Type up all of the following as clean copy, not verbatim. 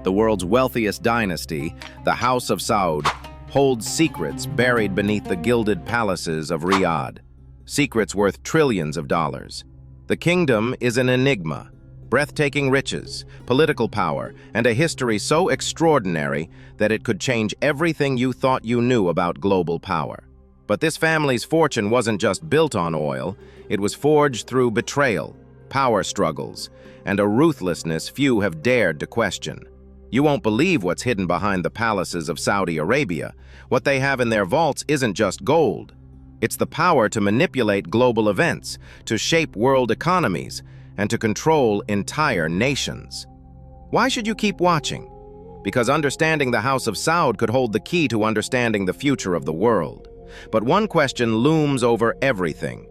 The world's wealthiest dynasty, the House of Saud, holds secrets buried beneath the gilded palaces of Riyadh. Secrets worth trillions of dollars. The kingdom is an enigma. Breathtaking riches, political power, and a history so extraordinary that it could change everything you thought you knew about global power. But this family's fortune wasn't just built on oil, it was forged through betrayal, power struggles, and a ruthlessness few have dared to question. You won't believe what's hidden behind the palaces of Saudi Arabia. What they have in their vaults isn't just gold. It's the power to manipulate global events, to shape world economies, and to control entire nations. Why should you keep watching? Because understanding the House of Saud could hold the key to understanding the future of the world. But one question looms over everything.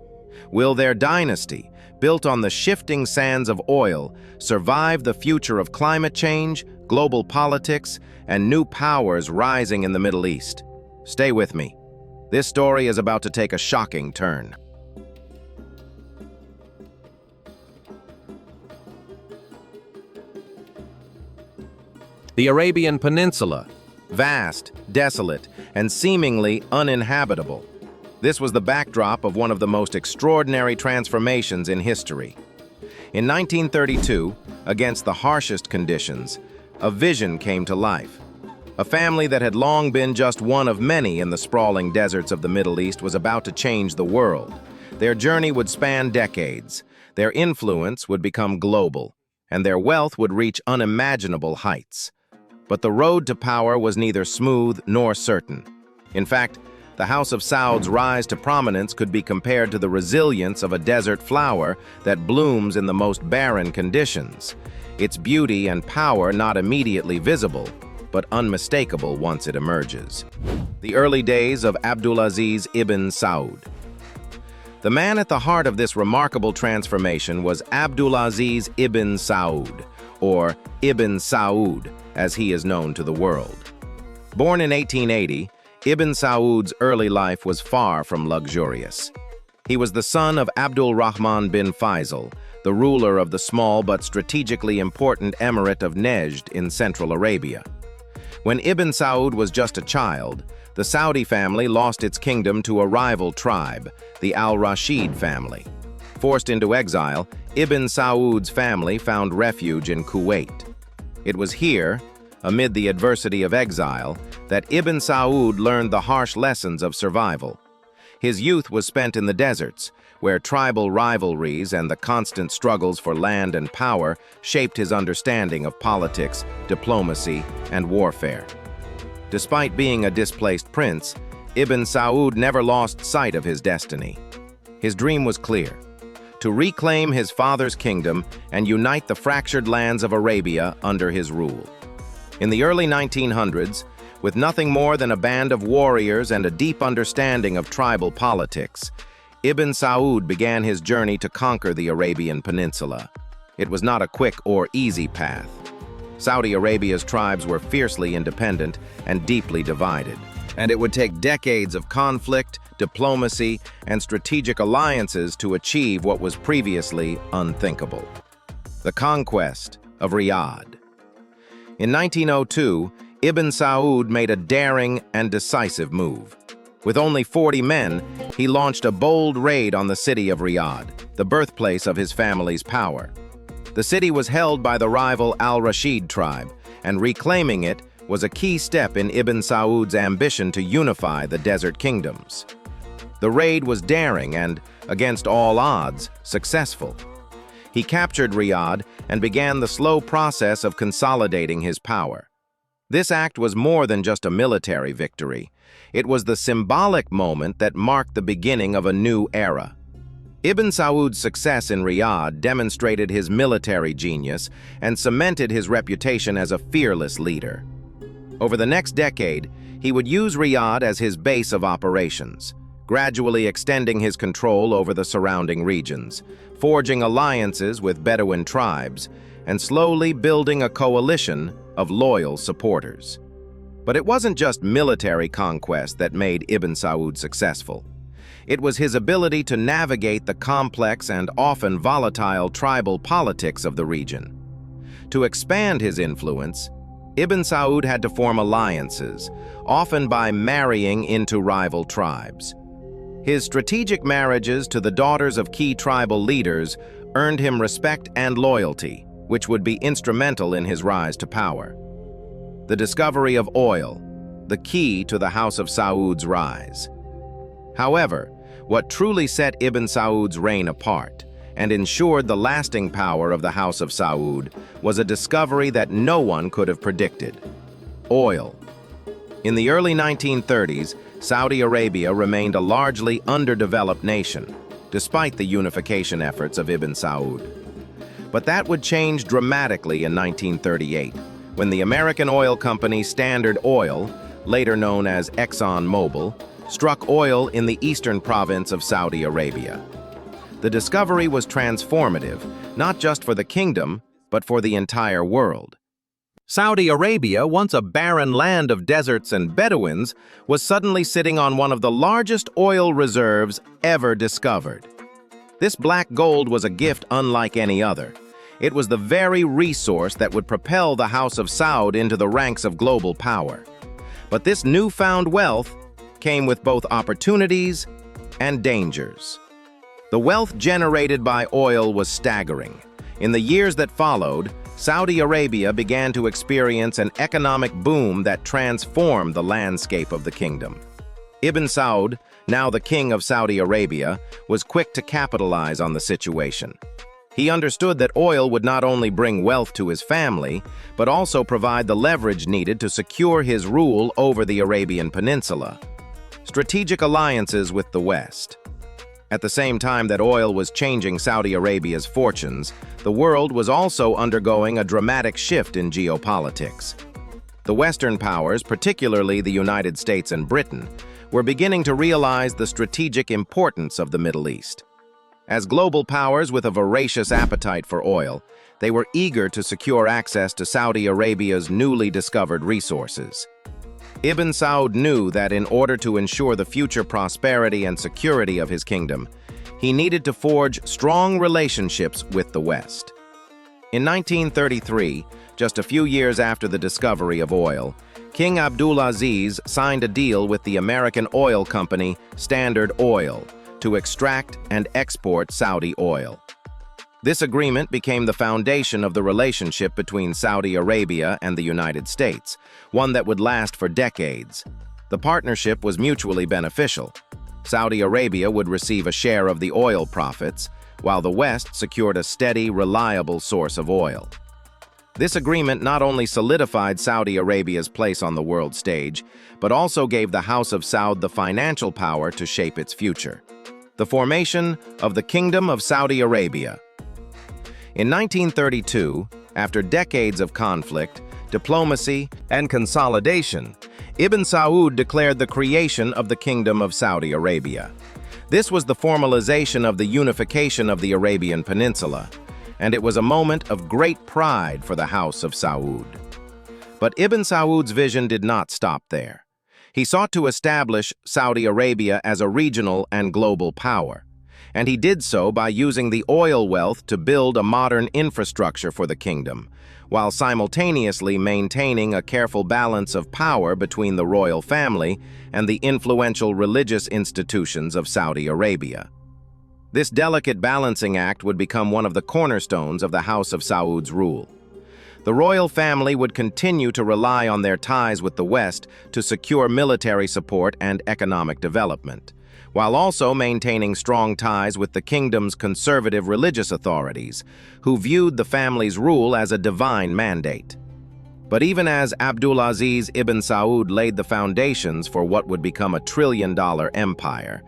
Will their dynasty, built on the shifting sands of oil, survive the future of climate change, global politics, and new powers rising in the Middle East? Stay with me. This story is about to take a shocking turn. The Arabian Peninsula, vast, desolate, and seemingly uninhabitable. This was the backdrop of one of the most extraordinary transformations in history. In 1932, against the harshest conditions, a vision came to life. A family that had long been just one of many in the sprawling deserts of the Middle East was about to change the world. Their journey would span decades, their influence would become global, and their wealth would reach unimaginable heights. But the road to power was neither smooth nor certain. In fact, the House of Saud's rise to prominence could be compared to the resilience of a desert flower that blooms in the most barren conditions. Its beauty and power not immediately visible, but unmistakable once it emerges. The early days of Abdulaziz Ibn Saud. The man at the heart of this remarkable transformation was Abdulaziz Ibn Saud, or Ibn Saud, as he is known to the world. Born in 1880, Ibn Saud's early life was far from luxurious. He was the son of Abdul Rahman bin Faisal, the ruler of the small but strategically important emirate of Nejd in Central Arabia. When Ibn Saud was just a child, the Saudi family lost its kingdom to a rival tribe, the Al-Rashid family. Forced into exile, Ibn Saud's family found refuge in Kuwait. It was here, amid the adversity of exile, that Ibn Saud learned the harsh lessons of survival. His youth was spent in the deserts, where tribal rivalries and the constant struggles for land and power shaped his understanding of politics, diplomacy, and warfare. Despite being a displaced prince, Ibn Saud never lost sight of his destiny. His dream was clear: to reclaim his father's kingdom and unite the fractured lands of Arabia under his rule. In the early 1900s, with nothing more than a band of warriors and a deep understanding of tribal politics, Ibn Saud began his journey to conquer the Arabian Peninsula. It was not a quick or easy path. Saudi Arabia's tribes were fiercely independent and deeply divided, and it would take decades of conflict, diplomacy, and strategic alliances to achieve what was previously unthinkable: the conquest of Riyadh. In 1902, Ibn Saud made a daring and decisive move. With only 40 men, he launched a bold raid on the city of Riyadh, the birthplace of his family's power. The city was held by the rival Al-Rashid tribe, and reclaiming it was a key step in Ibn Saud's ambition to unify the desert kingdoms. The raid was daring and, against all odds, successful. He captured Riyadh and began the slow process of consolidating his power. This act was more than just a military victory. It was the symbolic moment that marked the beginning of a new era. Ibn Saud's success in Riyadh demonstrated his military genius and cemented his reputation as a fearless leader. Over the next decade, he would use Riyadh as his base of operations, gradually extending his control over the surrounding regions, forging alliances with Bedouin tribes, and slowly building a coalition of loyal supporters. But it wasn't just military conquest that made Ibn Saud successful. It was his ability to navigate the complex and often volatile tribal politics of the region. To expand his influence, Ibn Saud had to form alliances, often by marrying into rival tribes. His strategic marriages to the daughters of key tribal leaders earned him respect and loyalty, which would be instrumental in his rise to power. The discovery of oil, the key to the House of Saud's rise. However, what truly set Ibn Saud's reign apart and ensured the lasting power of the House of Saud was a discovery that no one could have predicted: oil. In the early 1930s, Saudi Arabia remained a largely underdeveloped nation, despite the unification efforts of Ibn Saud. But that would change dramatically in 1938, when the American oil company Standard Oil, later known as ExxonMobil, struck oil in the eastern province of Saudi Arabia. The discovery was transformative, not just for the kingdom, but for the entire world. Saudi Arabia, once a barren land of deserts and Bedouins, was suddenly sitting on one of the largest oil reserves ever discovered. This black gold was a gift unlike any other. It was the very resource that would propel the House of Saud into the ranks of global power. But this newfound wealth came with both opportunities and dangers. The wealth generated by oil was staggering. In the years that followed, Saudi Arabia began to experience an economic boom that transformed the landscape of the kingdom. Ibn Saud, now the king of Saudi Arabia, was quick to capitalize on the situation. He understood that oil would not only bring wealth to his family, but also provide the leverage needed to secure his rule over the Arabian Peninsula. Strategic alliances with the West. At the same time that oil was changing Saudi Arabia's fortunes, the world was also undergoing a dramatic shift in geopolitics. The Western powers, particularly the United States and Britain, were beginning to realize the strategic importance of the Middle East. As global powers with a voracious appetite for oil, they were eager to secure access to Saudi Arabia's newly discovered resources. Ibn Saud knew that in order to ensure the future prosperity and security of his kingdom, he needed to forge strong relationships with the West. In 1933, just a few years after the discovery of oil, King Abdulaziz signed a deal with the American oil company Standard Oil to extract and export Saudi oil. This agreement became the foundation of the relationship between Saudi Arabia and the United States, one that would last for decades. The partnership was mutually beneficial. Saudi Arabia would receive a share of the oil profits, while the West secured a steady, reliable source of oil. This agreement not only solidified Saudi Arabia's place on the world stage, but also gave the House of Saud the financial power to shape its future. The formation of the Kingdom of Saudi Arabia. In 1932, after decades of conflict, diplomacy, and consolidation, Ibn Saud declared the creation of the Kingdom of Saudi Arabia. This was the formalization of the unification of the Arabian Peninsula, and it was a moment of great pride for the House of Saud. But Ibn Saud's vision did not stop there. He sought to establish Saudi Arabia as a regional and global power, and he did so by using the oil wealth to build a modern infrastructure for the kingdom, while simultaneously maintaining a careful balance of power between the royal family and the influential religious institutions of Saudi Arabia. This delicate balancing act would become one of the cornerstones of the House of Saud's rule. The royal family would continue to rely on their ties with the West to secure military support and economic development, while also maintaining strong ties with the kingdom's conservative religious authorities, who viewed the family's rule as a divine mandate. But even as Abdulaziz Ibn Saud laid the foundations for what would become a trillion-dollar empire,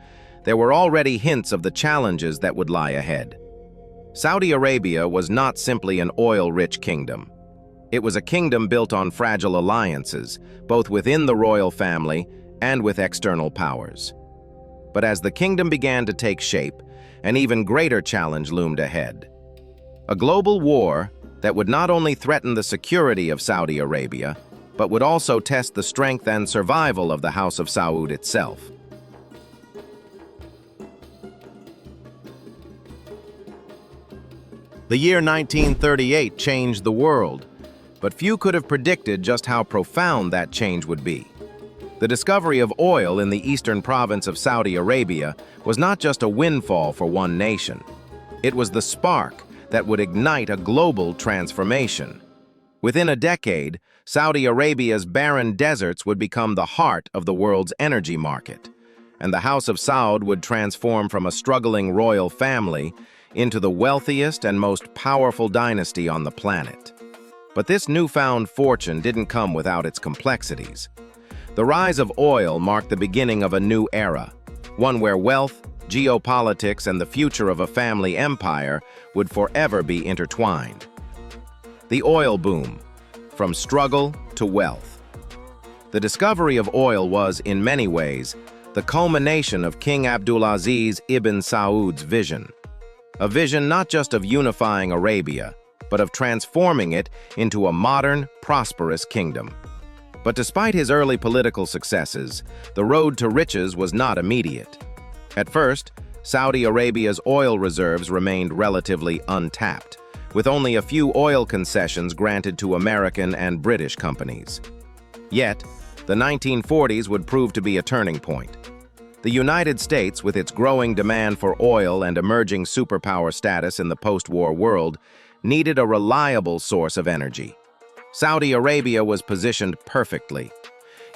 there were already hints of the challenges that would lie ahead. Saudi Arabia was not simply an oil-rich kingdom. It was a kingdom built on fragile alliances, both within the royal family and with external powers. But as the kingdom began to take shape, an even greater challenge loomed ahead. A global war that would not only threaten the security of Saudi Arabia, but would also test the strength and survival of the House of Saud itself. The year 1938 changed the world. but few could have predicted just how profound that change would be. The discovery of oil in the eastern province of Saudi Arabia was not just a windfall for one nation. It was the spark that would ignite a global transformation. Within a decade, Saudi Arabia's barren deserts would become the heart of the world's energy market, and the House of Saud would transform from a struggling royal family into the wealthiest and most powerful dynasty on the planet. But this newfound fortune didn't come without its complexities. The rise of oil marked the beginning of a new era, one where wealth, geopolitics, and the future of a family empire would forever be intertwined. The oil boom, from struggle to wealth. The discovery of oil was, in many ways, the culmination of King Abdulaziz Ibn Saud's vision. A vision not just of unifying Arabia, but of transforming it into a modern, prosperous kingdom. But despite his early political successes, the road to riches was not immediate. At first, Saudi Arabia's oil reserves remained relatively untapped, with only a few oil concessions granted to American and British companies. Yet, the 1940s would prove to be a turning point. The United States, with its growing demand for oil and emerging superpower status in the post-war world, needed a reliable source of energy. Saudi Arabia was positioned perfectly.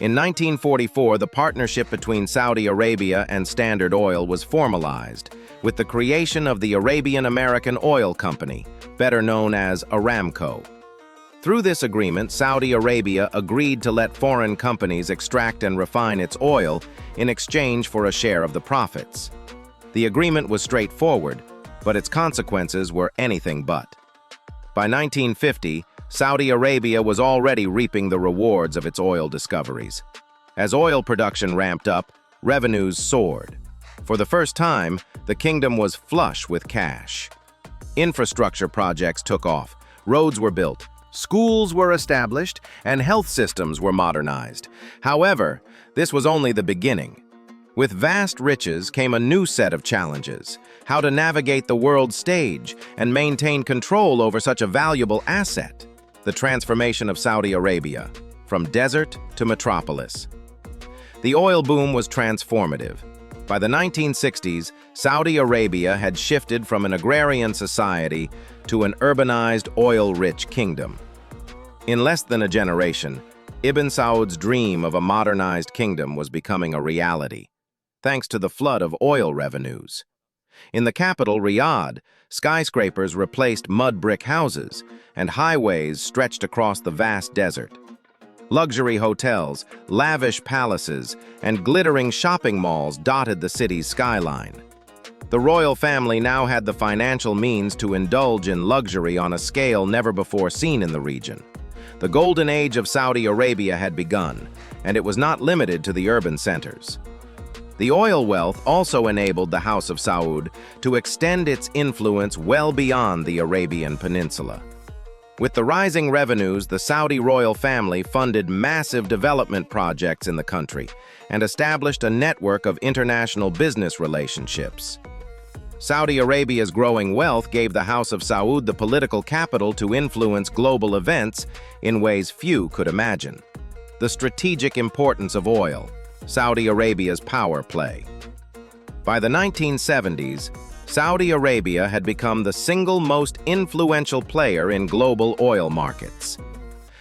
In 1944, the partnership between Saudi Arabia and Standard Oil was formalized, with the creation of the Arabian American Oil Company, better known as Aramco. Through this agreement, Saudi Arabia agreed to let foreign companies extract and refine its oil in exchange for a share of the profits. The agreement was straightforward, but its consequences were anything but. By 1950, Saudi Arabia was already reaping the rewards of its oil discoveries. As oil production ramped up, revenues soared. For the first time, the kingdom was flush with cash. Infrastructure projects took off, roads were built, schools were established, and health systems were modernized. However, this was only the beginning. With vast riches came a new set of challenges: how to navigate the world stage and maintain control over such a valuable asset. The transformation of Saudi Arabia, from desert to metropolis. The oil boom was transformative. By the 1960s, Saudi Arabia had shifted from an agrarian society to an urbanized, oil-rich kingdom. In less than a generation, Ibn Saud's dream of a modernized kingdom was becoming a reality, thanks to the flood of oil revenues. In the capital, Riyadh, skyscrapers replaced mud brick houses, and highways stretched across the vast desert. Luxury hotels, lavish palaces, and glittering shopping malls dotted the city's skyline. The royal family now had the financial means to indulge in luxury on a scale never before seen in the region. The golden age of Saudi Arabia had begun, and it was not limited to the urban centers. The oil wealth also enabled the House of Saud to extend its influence well beyond the Arabian Peninsula. With the rising revenues, the Saudi royal family funded massive development projects in the country and established a network of international business relationships. Saudi Arabia's growing wealth gave the House of Saud the political capital to influence global events in ways few could imagine. The strategic importance of oil, Saudi Arabia's power play. By the 1970s, Saudi Arabia had become the single most influential player in global oil markets.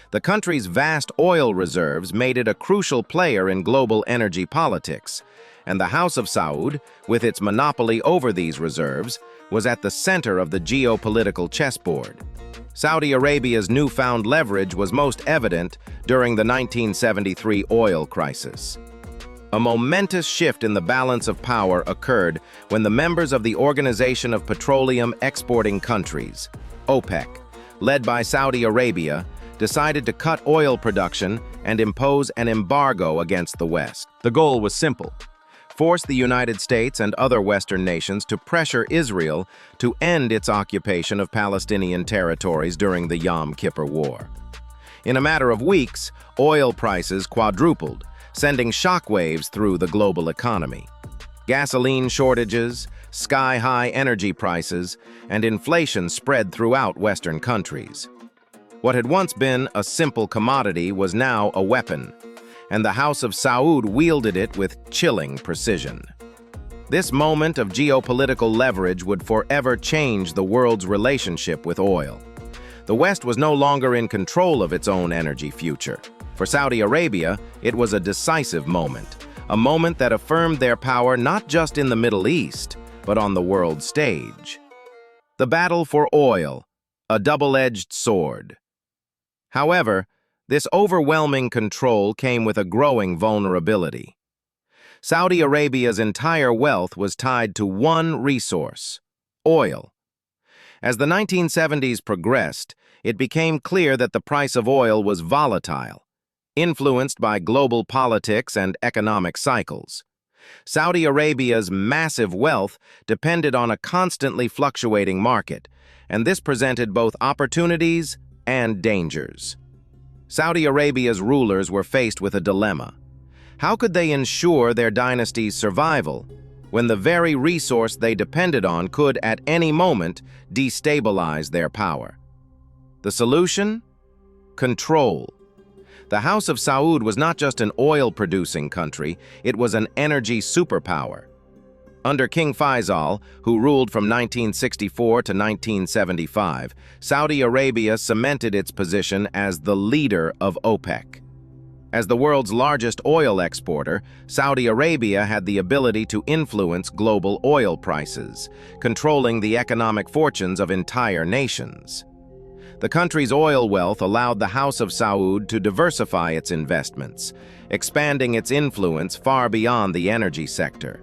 The country's vast oil reserves made it a crucial player in global energy politics, and the House of Saud, with its monopoly over these reserves, was at the center of the geopolitical chessboard. Saudi Arabia's newfound leverage was most evident during the 1973 oil crisis. A momentous shift in the balance of power occurred when the members of the Organization of Petroleum Exporting Countries, OPEC, led by Saudi Arabia, decided to cut oil production and impose an embargo against the West. The goal was simple: force the United States and other Western nations to pressure Israel to end its occupation of Palestinian territories during the Yom Kippur War. In a matter of weeks, oil prices quadrupled, sending shockwaves through the global economy. Gasoline shortages, sky-high energy prices, and inflation spread throughout Western countries. What had once been a simple commodity was now a weapon, and the House of Saud wielded it with chilling precision. This moment of geopolitical leverage would forever change the world's relationship with oil. The West was no longer in control of its own energy future. For Saudi Arabia, it was a decisive moment, a moment that affirmed their power not just in the Middle East, but on the world stage. The battle for oil, a double-edged sword. However, this overwhelming control came with a growing vulnerability. Saudi Arabia's entire wealth was tied to one resource: oil. As the 1970s progressed, it became clear that the price of oil was volatile, influenced by global politics and economic cycles. Saudi Arabia's massive wealth depended on a constantly fluctuating market, and this presented both opportunities and dangers. Saudi Arabia's rulers were faced with a dilemma. How could they ensure their dynasty's survival when the very resource they depended on could, at any moment, destabilize their power? The solution? Control. The House of Saud was not just an oil-producing country, it was an energy superpower. Under King Faisal, who ruled from 1964 to 1975, Saudi Arabia cemented its position as the leader of OPEC. As the world's largest oil exporter, Saudi Arabia had the ability to influence global oil prices, controlling the economic fortunes of entire nations. The country's oil wealth allowed the House of Saud to diversify its investments, expanding its influence far beyond the energy sector.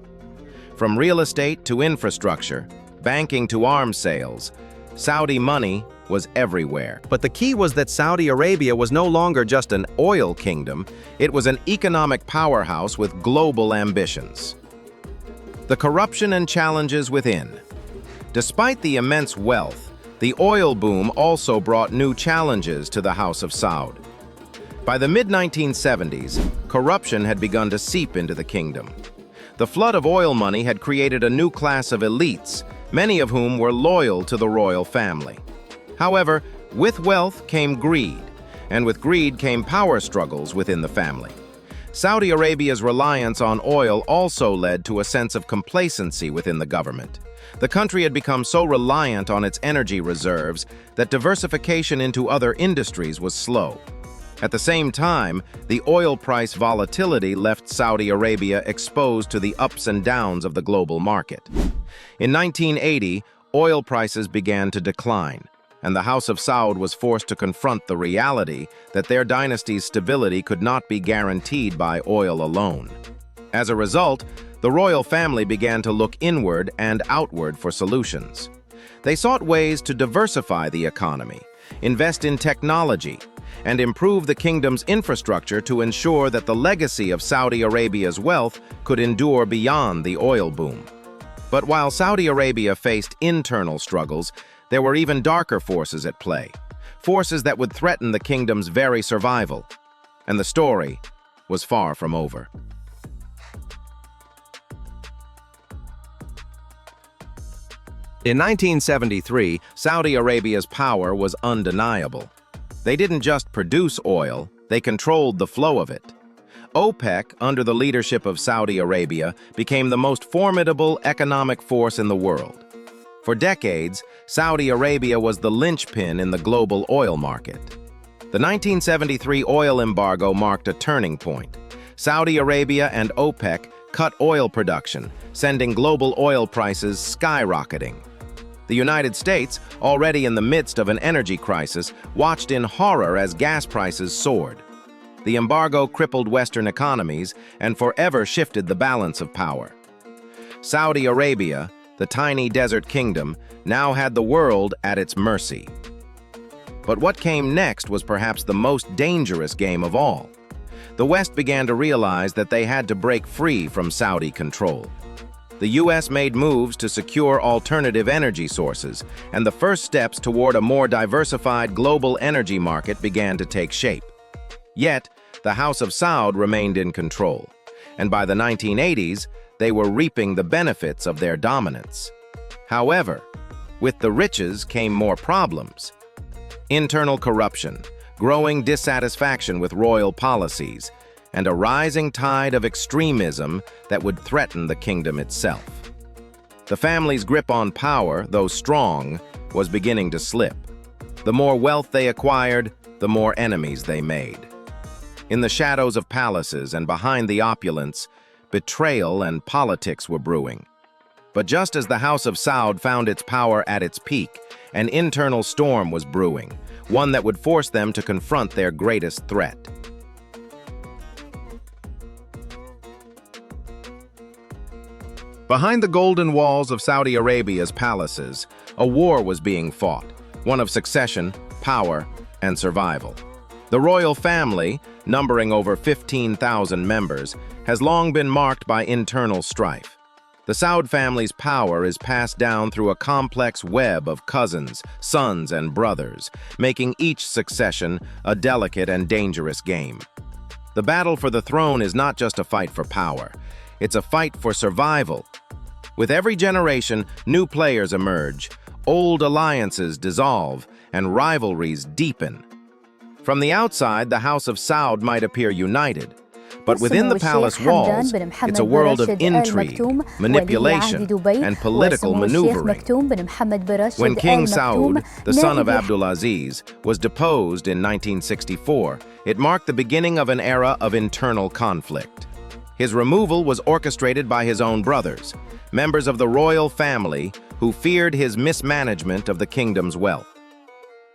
From real estate to infrastructure, banking to arms sales, Saudi money was everywhere. But the key was that Saudi Arabia was no longer just an oil kingdom, it was an economic powerhouse with global ambitions. The corruption and challenges within. Despite the immense wealth, the oil boom also brought new challenges to the House of Saud. By the mid-1970s, corruption had begun to seep into the kingdom. The flood of oil money had created a new class of elites, many of whom were loyal to the royal family. However, with wealth came greed, and with greed came power struggles within the family. Saudi Arabia's reliance on oil also led to a sense of complacency within the government. The country had become so reliant on its energy reserves that diversification into other industries was slow. At the same time, the oil price volatility left Saudi Arabia exposed to the ups and downs of the global market. In 1980, oil prices began to decline, and the House of Saud was forced to confront the reality that their dynasty's stability could not be guaranteed by oil alone. As a result, the royal family began to look inward and outward for solutions. They sought ways to diversify the economy, invest in technology, and improve the kingdom's infrastructure to ensure that the legacy of Saudi Arabia's wealth could endure beyond the oil boom. But while Saudi Arabia faced internal struggles, there were even darker forces at play, forces that would threaten the kingdom's very survival. And the story was far from over. In 1973, Saudi Arabia's power was undeniable. They didn't just produce oil, they controlled the flow of it. OPEC, under the leadership of Saudi Arabia, became the most formidable economic force in the world. For decades, Saudi Arabia was the linchpin in the global oil market. The 1973 oil embargo marked a turning point. Saudi Arabia and OPEC cut oil production, sending global oil prices skyrocketing. The United States, already in the midst of an energy crisis, watched in horror as gas prices soared. The embargo crippled Western economies and forever shifted the balance of power. Saudi Arabia, the tiny desert kingdom, now had the world at its mercy. But what came next was perhaps the most dangerous game of all. The West began to realize that they had to break free from Saudi control. The U.S. made moves to secure alternative energy sources, and the first steps toward a more diversified global energy market began to take shape. Yet, the House of Saud remained in control, and by the 1980s, they were reaping the benefits of their dominance. However, with the riches came more problems. internal corruption, growing dissatisfaction with royal policies, and a rising tide of extremism that would threaten the kingdom itself. The family's grip on power, though strong, was beginning to slip. The more wealth they acquired, the more enemies they made. In the shadows of palaces and behind the opulence, betrayal and politics were brewing. But just as the House of Saud found its power at its peak, an internal storm was brewing, one that would force them to confront their greatest threat. Behind the golden walls of Saudi Arabia's palaces, a war was being fought, one of succession, power, and survival. The royal family, numbering over 15,000 members, has long been marked by internal strife. The Saud family's power is passed down through a complex web of cousins, sons, and brothers, making each succession a delicate and dangerous game. The battle for the throne is not just a fight for power, it's a fight for survival. With every generation, new players emerge, old alliances dissolve, and rivalries deepen. From the outside, the House of Saud might appear united, but within the palace walls, it's a world of intrigue, manipulation, and political maneuvering. When King Saud, the son of Abdulaziz, was deposed in 1964, it marked the beginning of an era of internal conflict. His removal was orchestrated by his own brothers, members of the royal family who feared his mismanagement of the kingdom's wealth.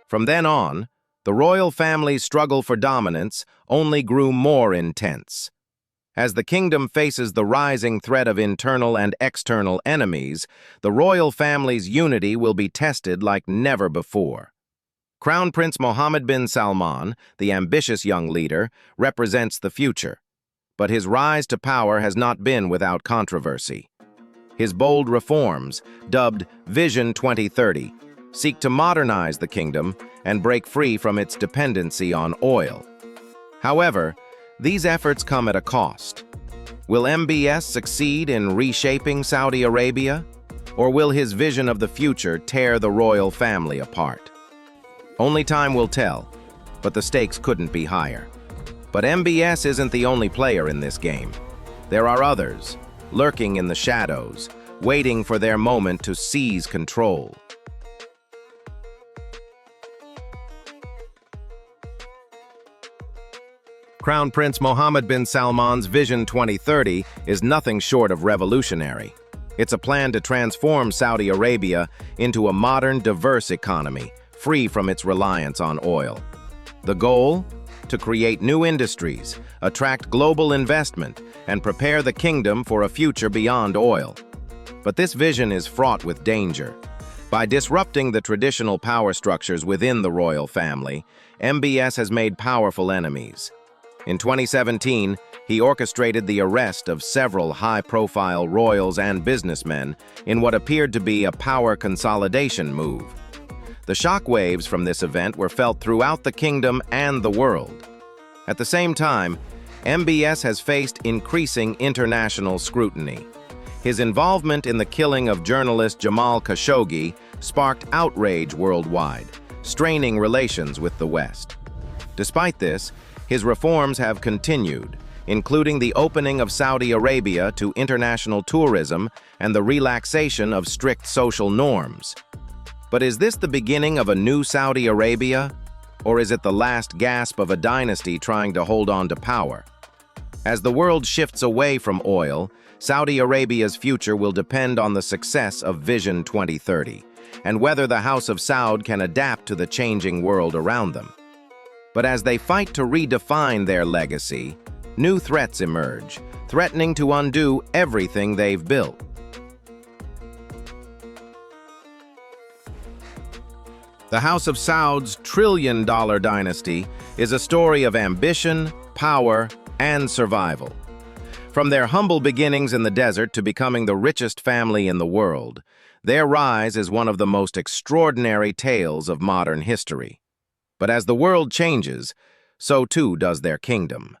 From then on, the royal family's struggle for dominance only grew more intense. As the kingdom faces the rising threat of internal and external enemies, the royal family's unity will be tested like never before. Crown Prince Mohammed bin Salman, the ambitious young leader, represents the future. But his rise to power has not been without controversy. His bold reforms, dubbed Vision 2030, seek to modernize the kingdom and break free from its dependency on oil. However, these efforts come at a cost. Will MBS succeed in reshaping Saudi Arabia, or will his vision of the future tear the royal family apart? Only time will tell, but the stakes couldn't be higher. But MBS isn't the only player in this game. There are others, lurking in the shadows, waiting for their moment to seize control. Crown Prince Mohammed bin Salman's Vision 2030 is nothing short of revolutionary. It's a plan to transform Saudi Arabia into a modern, diverse economy, free from its reliance on oil. The goal? To create new industries, attract global investment, and prepare the kingdom for a future beyond oil. But this vision is fraught with danger. By disrupting the traditional power structures within the royal family, MBS has made powerful enemies. In 2017, he orchestrated the arrest of several high-profile royals and businessmen in what appeared to be a power consolidation move. The shockwaves from this event were felt throughout the kingdom and the world. At the same time, MBS has faced increasing international scrutiny. His involvement in the killing of journalist Jamal Khashoggi sparked outrage worldwide, straining relations with the West. Despite this, his reforms have continued, including the opening of Saudi Arabia to international tourism and the relaxation of strict social norms. But is this the beginning of a new Saudi Arabia, or is it the last gasp of a dynasty trying to hold on to power? As the world shifts away from oil, Saudi Arabia's future will depend on the success of Vision 2030, and whether the House of Saud can adapt to the changing world around them. But as they fight to redefine their legacy, new threats emerge, threatening to undo everything they've built. The House of Saud's trillion-dollar dynasty is a story of ambition, power, and survival. From their humble beginnings in the desert to becoming the richest family in the world, their rise is one of the most extraordinary tales of modern history. But as the world changes, so too does their kingdom.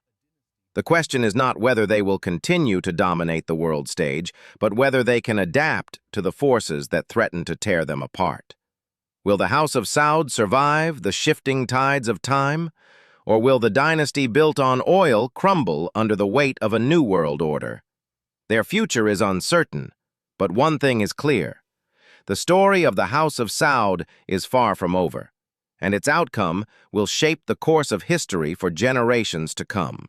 The question is not whether they will continue to dominate the world stage, but whether they can adapt to the forces that threaten to tear them apart. Will the House of Saud survive the shifting tides of time? Or will the dynasty built on oil crumble under the weight of a new world order? Their future is uncertain, but one thing is clear. The story of the House of Saud is far from over, and its outcome will shape the course of history for generations to come.